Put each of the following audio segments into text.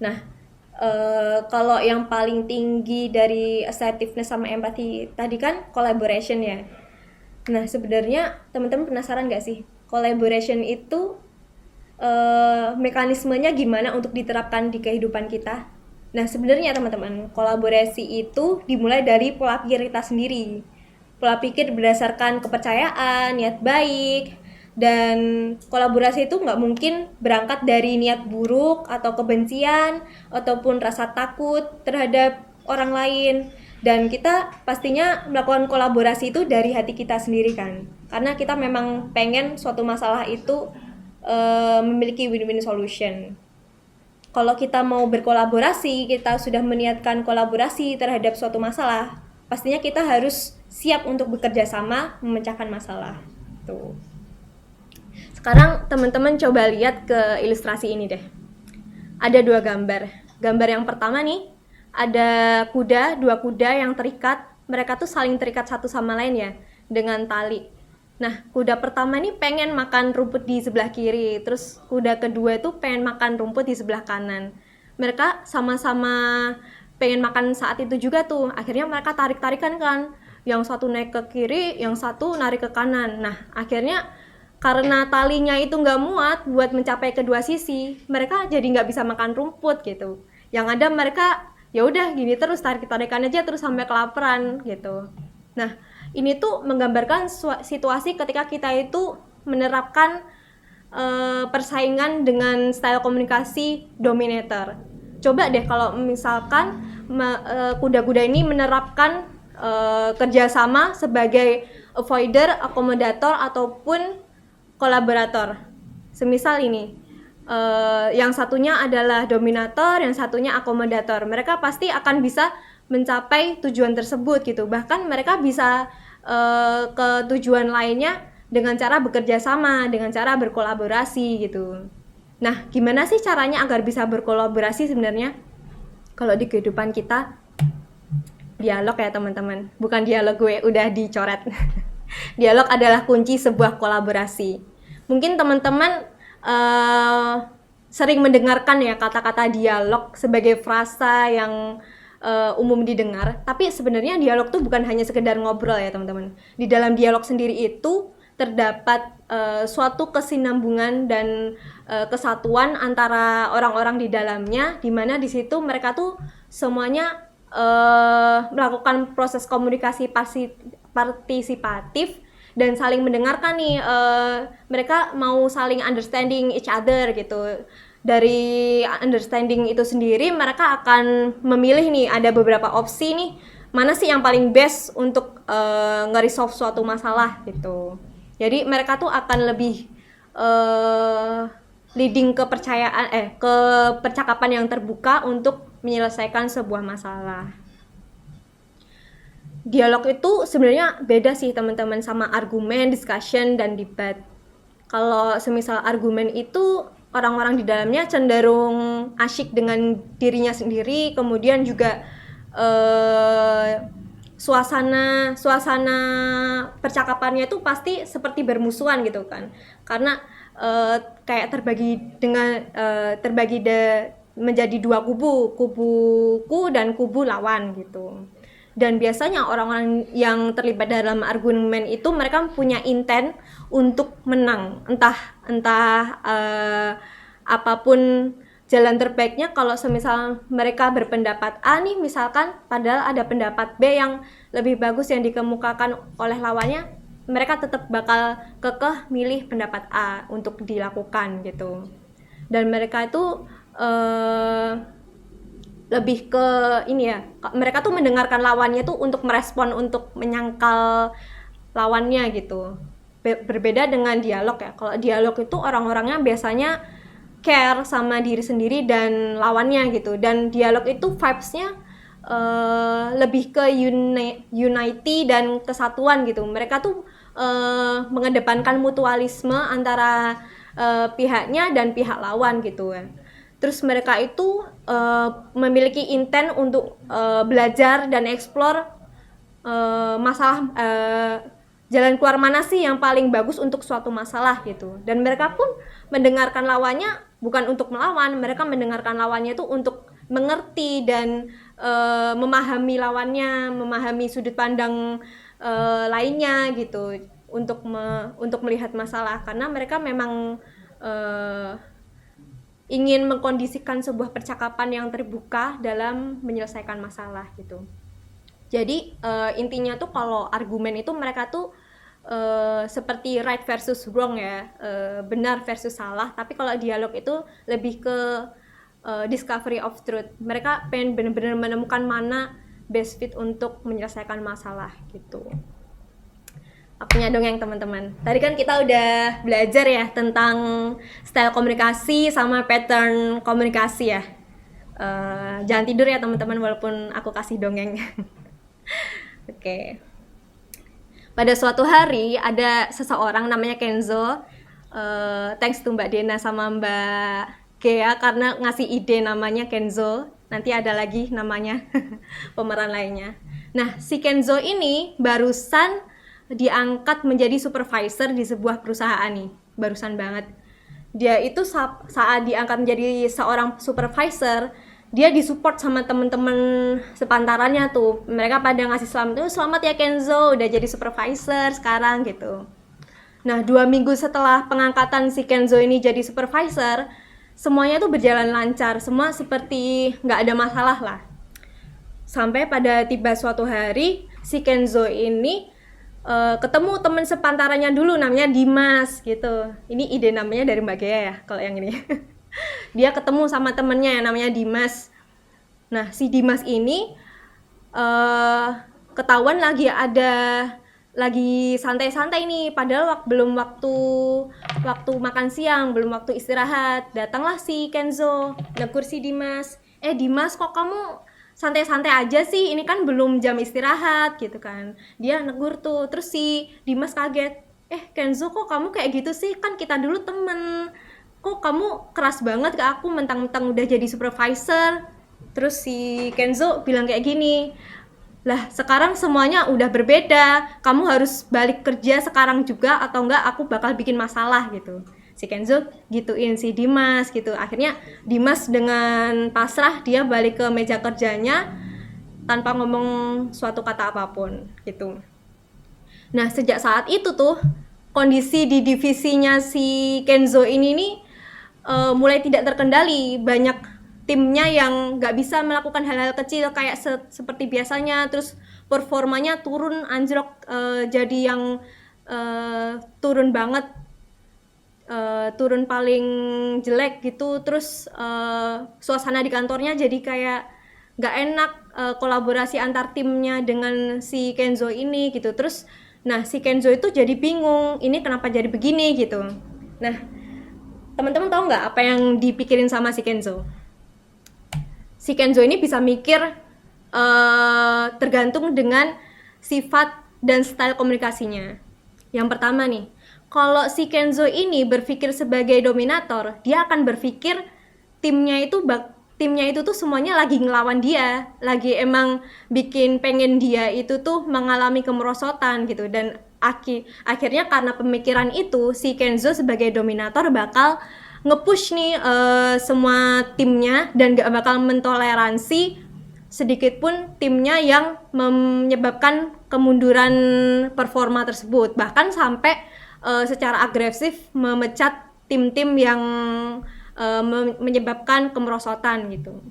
Nah, kalau yang paling tinggi dari assertiveness sama empathy tadi kan collaboration ya. Nah, sebenarnya teman-teman penasaran nggak sih, collaboration itu mekanismenya gimana untuk diterapkan di kehidupan kita? Nah, sebenarnya teman-teman, kolaborasi itu dimulai dari pola pikir kita sendiri. Pola pikir berdasarkan kepercayaan, niat baik, dan kolaborasi itu nggak mungkin berangkat dari niat buruk atau kebencian ataupun rasa takut terhadap orang lain. Dan kita pastinya melakukan kolaborasi itu dari hati kita sendiri kan, karena kita memang pengen suatu masalah itu memiliki win-win solution. Kalau kita mau berkolaborasi, kita sudah meniatkan kolaborasi terhadap suatu masalah, pastinya kita harus siap untuk bekerja sama memecahkan masalah. Tuh. Sekarang teman-teman coba lihat ke ilustrasi ini deh. Ada dua gambar. Gambar yang pertama nih, ada dua kuda yang terikat. Mereka tuh saling terikat satu sama lain ya, dengan tali. Nah, kuda pertama nih pengen makan rumput di sebelah kiri, terus kuda kedua itu pengen makan rumput di sebelah kanan. Mereka sama-sama pengen makan saat itu juga tuh. Akhirnya mereka tarik-tarikan kan. Yang satu naik ke kiri, yang satu narik ke kanan. Nah, akhirnya karena talinya itu nggak muat buat mencapai kedua sisi, mereka jadi nggak bisa makan rumput gitu. Yang ada mereka ya udah gini terus tarik-tarikan aja terus sampai kelaparan gitu. Nah, ini tuh menggambarkan situasi ketika kita itu menerapkan persaingan dengan style komunikasi dominator. Coba deh kalau misalkan kuda-kuda ini menerapkan kerjasama sebagai avoider, akomodator, ataupun kolaborator. Semisal ini, yang satunya adalah dominator, yang satunya akomodator. Mereka pasti akan bisa mencapai tujuan tersebut gitu. Bahkan mereka bisa ke tujuan lainnya dengan cara bekerja sama, dengan cara berkolaborasi gitu. Nah, gimana sih caranya agar bisa berkolaborasi sebenarnya? Kalau di kehidupan kita, dialog ya teman-teman. Bukan dialog gue udah dicoret. Dialog adalah kunci sebuah kolaborasi. Mungkin teman-teman sering mendengarkan ya kata-kata dialog sebagai frasa yang umum didengar, tapi sebenarnya dialog tuh bukan hanya sekedar ngobrol ya teman-teman. Di dalam dialog sendiri itu terdapat suatu kesinambungan dan kesatuan antara orang-orang di dalamnya, di mana di situ mereka tuh semuanya melakukan proses komunikasi partisipatif dan saling mendengarkan nih. Mereka mau saling understanding each other gitu. Dari understanding itu sendiri mereka akan memilih nih, ada beberapa opsi nih, mana sih yang paling best untuk nge-resolve suatu masalah gitu. Jadi mereka tuh akan lebih leading ke percakapan yang terbuka untuk menyelesaikan sebuah masalah. Dialog itu sebenarnya beda sih teman-teman sama argumen, discussion, dan debat. Kalau semisal argumen itu orang-orang di dalamnya cenderung asyik dengan dirinya sendiri, kemudian juga suasana percakapannya itu pasti seperti bermusuhan gitu kan, karena kayak terbagi menjadi dua kubuku dan kubu lawan gitu. Dan biasanya orang-orang yang terlibat dalam argumen itu mereka punya intent untuk menang, entah apapun jalan terbaiknya. Kalau semisal mereka berpendapat A nih misalkan, padahal ada pendapat B yang lebih bagus yang dikemukakan oleh lawannya, mereka tetap bakal kekeh milih pendapat A untuk dilakukan gitu. Dan mereka itu lebih ke ini ya, mereka tuh mendengarkan lawannya tuh untuk merespon, untuk menyangkal lawannya gitu. Berbeda dengan dialog ya. Kalau dialog itu orang-orangnya biasanya care sama diri sendiri dan lawannya gitu. Dan dialog itu vibes-nya lebih ke unity dan kesatuan gitu. Mereka tuh mengedepankan mutualisme antara pihaknya dan pihak lawan gitu ya. Terus mereka itu memiliki intent untuk belajar dan explore masalah jalan keluar mana sih yang paling bagus untuk suatu masalah gitu. Dan mereka pun mendengarkan lawannya bukan untuk melawan, mereka mendengarkan lawannya itu untuk mengerti dan memahami lawannya, memahami sudut pandang lainnya gitu, untuk melihat masalah, karena mereka memang ingin mengkondisikan sebuah percakapan yang terbuka dalam menyelesaikan masalah gitu. Jadi intinya tuh kalau argumen itu mereka tuh seperti right versus wrong ya, benar versus salah. Tapi kalau dialog itu lebih ke discovery of truth. Mereka pengen benar-benar menemukan mana best fit untuk menyelesaikan masalah gitu. Waktunya dongeng teman-teman. Tadi kan kita udah belajar ya tentang style komunikasi sama pattern komunikasi ya. Jangan tidur ya teman-teman walaupun aku kasih dongeng. Oke. Pada suatu hari ada seseorang namanya Kenzo. Thanks to Mbak Dena sama Mbak Gea karena ngasih ide namanya Kenzo. Nanti ada lagi namanya pemeran lainnya. Nah, si Kenzo ini barusan diangkat menjadi supervisor di sebuah perusahaan nih. Barusan banget. Dia itu saat diangkat menjadi seorang supervisor, dia disupport sama temen-temen sepantarannya tuh. Mereka pada ngasih selamat ya Kenzo, udah jadi supervisor sekarang gitu. Nah, 2 minggu setelah pengangkatan si Kenzo ini jadi supervisor, semuanya tuh berjalan lancar, semua seperti nggak ada masalah lah. Sampai pada tiba suatu hari, si Kenzo ini ketemu temen sepantarannya dulu, namanya Dimas gitu. Ini ide namanya dari Mbak Gea ya, kalau yang ini. Dia ketemu sama temennya yang namanya Dimas. Nah, si Dimas ini ketahuan lagi santai-santai nih, padahal belum waktu makan siang, belum waktu istirahat. Datanglah si Kenzo, negur si Dimas. Dimas, kok kamu santai-santai aja sih? Ini kan belum jam istirahat gitu kan. Dia negur tuh. Terus si Dimas kaget. Kenzo, kok kamu kayak gitu sih? Kan kita dulu temen. Kok kamu keras banget ke aku mentang-mentang udah jadi supervisor? Terus si Kenzo bilang kayak gini, lah sekarang semuanya udah berbeda, kamu harus balik kerja sekarang juga atau enggak aku bakal bikin masalah gitu. Si Kenzo gituin si Dimas gitu. Akhirnya Dimas dengan pasrah dia balik ke meja kerjanya tanpa ngomong suatu kata apapun gitu. Nah, sejak saat itu tuh kondisi di divisinya si Kenzo ini nih mulai tidak terkendali. Banyak timnya yang nggak bisa melakukan hal-hal kecil kayak seperti biasanya, terus performanya turun anjlok, jadi yang turun banget, turun paling jelek gitu. Terus suasana di kantornya jadi kayak nggak enak, kolaborasi antar timnya dengan si Kenzo ini gitu. Terus nah si Kenzo itu jadi bingung, ini kenapa jadi begini gitu. Nah, teman-teman tahu nggak apa yang dipikirin sama si Kenzo? Si Kenzo ini bisa mikir tergantung dengan sifat dan style komunikasinya. Yang pertama nih, kalau si Kenzo ini berpikir sebagai dominator, dia akan berpikir timnya itu tuh semuanya lagi ngelawan dia, lagi emang bikin pengen dia itu tuh mengalami kemerosotan gitu. Dan akhirnya karena pemikiran itu, si Kenzo sebagai dominator bakal nge-push nih semua timnya dan gak bakal mentoleransi sedikit pun timnya yang menyebabkan kemunduran performa tersebut. Bahkan sampai secara agresif memecat tim-tim yang menyebabkan kemerosotan gitu.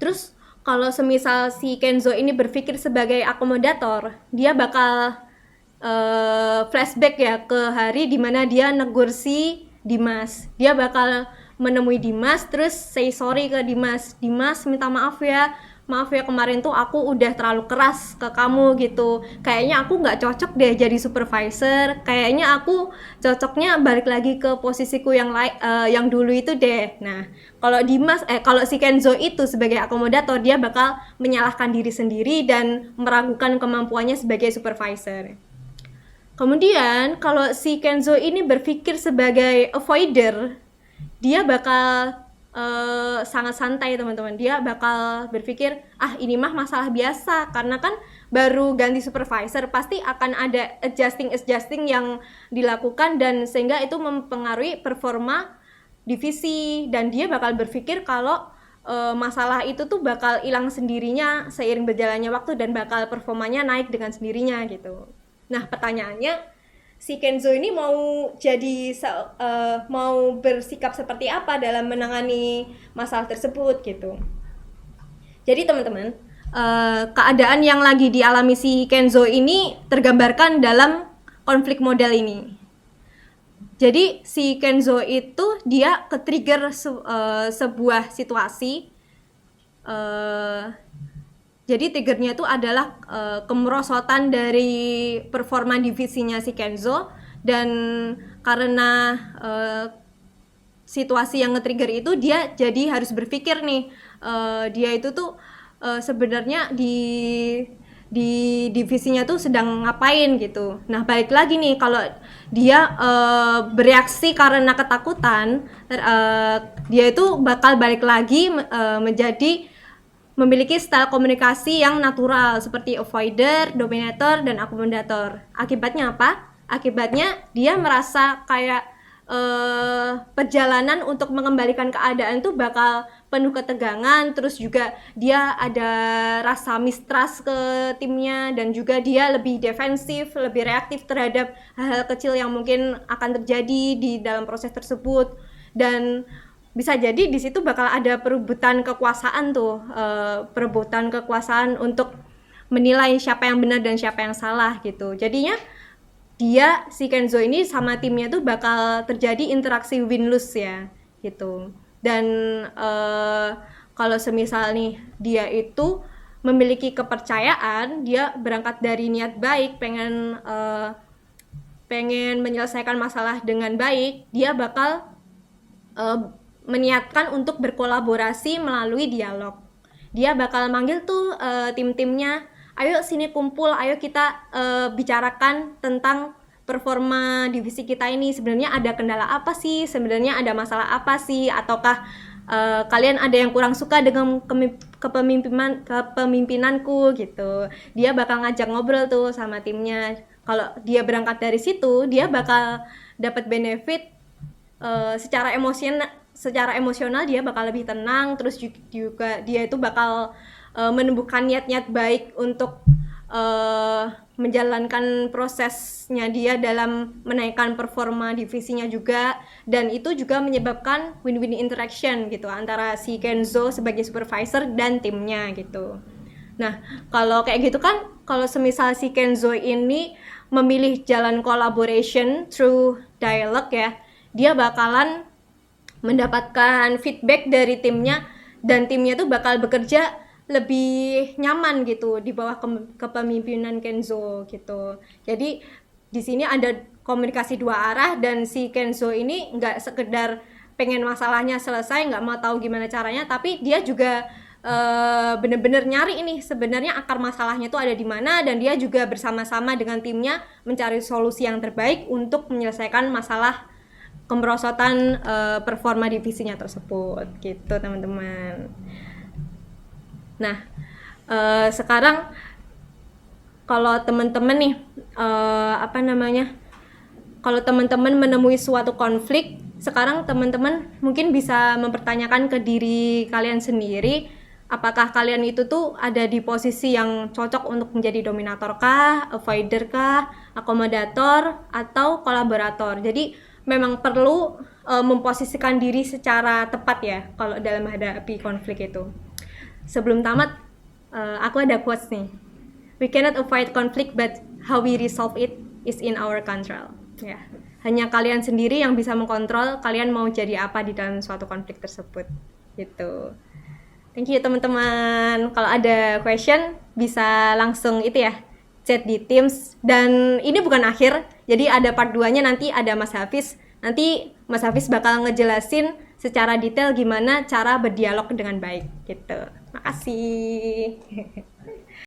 Terus kalau semisal si Kenzo ini berpikir sebagai akomodator, dia bakal flashback ya ke hari dimana dia negur si Dimas. Dia bakal menemui Dimas terus say sorry ke Dimas. Dimas, minta maaf ya kemarin tuh aku udah terlalu keras ke kamu gitu. Kayaknya aku nggak cocok deh jadi supervisor. Kayaknya aku cocoknya balik lagi ke posisiku yang dulu itu deh. Nah, kalau si Kenzo itu sebagai akomodator, dia bakal menyalahkan diri sendiri dan meragukan kemampuannya sebagai supervisor. Kemudian kalau si Kenzo ini berpikir sebagai avoider, dia bakal sangat santai teman-teman. Dia bakal berpikir, ah ini mah masalah biasa, karena kan baru ganti supervisor, pasti akan ada adjusting yang dilakukan, dan sehingga itu mempengaruhi performa divisi, dan dia bakal berpikir kalau masalah itu tuh bakal hilang sendirinya seiring berjalannya waktu, dan bakal performanya naik dengan sendirinya gitu. Nah pertanyaannya, si Kenzo ini mau mau bersikap seperti apa dalam menangani masalah tersebut gitu. Jadi teman-teman, keadaan yang lagi dialami si Kenzo ini tergambarkan dalam konflik model ini. Jadi si Kenzo itu dia ke-trigger sebuah situasi. Jadi triggernya itu adalah kemerosotan dari performa divisinya si Kenzo, dan karena situasi yang nge-trigger itu, dia jadi harus berpikir nih, dia itu tuh sebenarnya di divisinya tuh sedang ngapain gitu. Nah balik lagi nih, kalau dia bereaksi karena ketakutan, dia itu bakal balik lagi menjadi memiliki style komunikasi yang natural seperti avoider, dominator, dan akomodator. Akibatnya apa? Akibatnya dia merasa kayak perjalanan untuk mengembalikan keadaan tuh bakal penuh ketegangan, terus juga dia ada rasa mistrust ke timnya, dan juga dia lebih defensif, lebih reaktif terhadap hal-hal kecil yang mungkin akan terjadi di dalam proses tersebut. Dan bisa jadi di situ bakal ada perebutan kekuasaan tuh, perebutan kekuasaan untuk menilai siapa yang benar dan siapa yang salah gitu. Jadinya dia, si Kenzo ini sama timnya tuh bakal terjadi interaksi win-lose ya gitu. Dan kalau semisal nih dia itu memiliki kepercayaan, dia berangkat dari niat baik, pengen menyelesaikan masalah dengan baik, dia bakal meniatkan untuk berkolaborasi melalui dialog. Dia bakal manggil tuh tim-timnya, ayo sini kumpul, ayo kita bicarakan tentang performa divisi kita ini. Sebenarnya ada kendala apa sih? Sebenarnya ada masalah apa sih? Ataukah kalian ada yang kurang suka dengan kepemimpinanku gitu. Dia bakal ngajak ngobrol tuh sama timnya. Kalau dia berangkat dari situ, dia bakal dapat benefit secara emosional, dia bakal lebih tenang, terus juga dia itu bakal menumbuhkan niat-niat baik untuk menjalankan prosesnya dia dalam menaikkan performa divisinya juga, dan itu juga menyebabkan win-win interaction gitu antara si Kenzo sebagai supervisor dan timnya gitu. Nah kalau kayak gitu kan, kalau semisal si Kenzo ini memilih jalan collaboration through dialogue ya, dia bakalan mendapatkan feedback dari timnya, dan timnya tuh bakal bekerja lebih nyaman gitu di bawah kepemimpinan Kenzo gitu. Jadi di sini ada komunikasi dua arah, dan si Kenzo ini nggak sekedar pengen masalahnya selesai, nggak mau tahu gimana caranya, tapi dia juga bener-bener nyari ini sebenarnya akar masalahnya tuh ada di mana, dan dia juga bersama-sama dengan timnya mencari solusi yang terbaik untuk menyelesaikan masalah kemerosotan performa divisinya tersebut gitu teman-teman. Nah sekarang kalau teman-teman nih kalau teman-teman menemui suatu konflik, sekarang teman-teman mungkin bisa mempertanyakan ke diri kalian sendiri, apakah kalian itu tuh ada di posisi yang cocok untuk menjadi dominator kah, avoider kah, akomodator, atau kolaborator. Jadi memang perlu memposisikan diri secara tepat ya kalau dalam menghadapi konflik itu. Sebelum tamat, aku ada quotes nih. We cannot avoid conflict, but how we resolve it is in our control. Ya, hanya kalian sendiri yang bisa mengkontrol kalian mau jadi apa di dalam suatu konflik tersebut. Gitu. Thank you teman-teman. Kalau ada question bisa langsung itu ya, chat di Teams. Dan ini bukan akhir, jadi ada part 2-nya, nanti ada Mas Hafiz. Nanti Mas Hafiz bakal ngejelasin secara detail gimana cara berdialog dengan baik gitu. Makasih.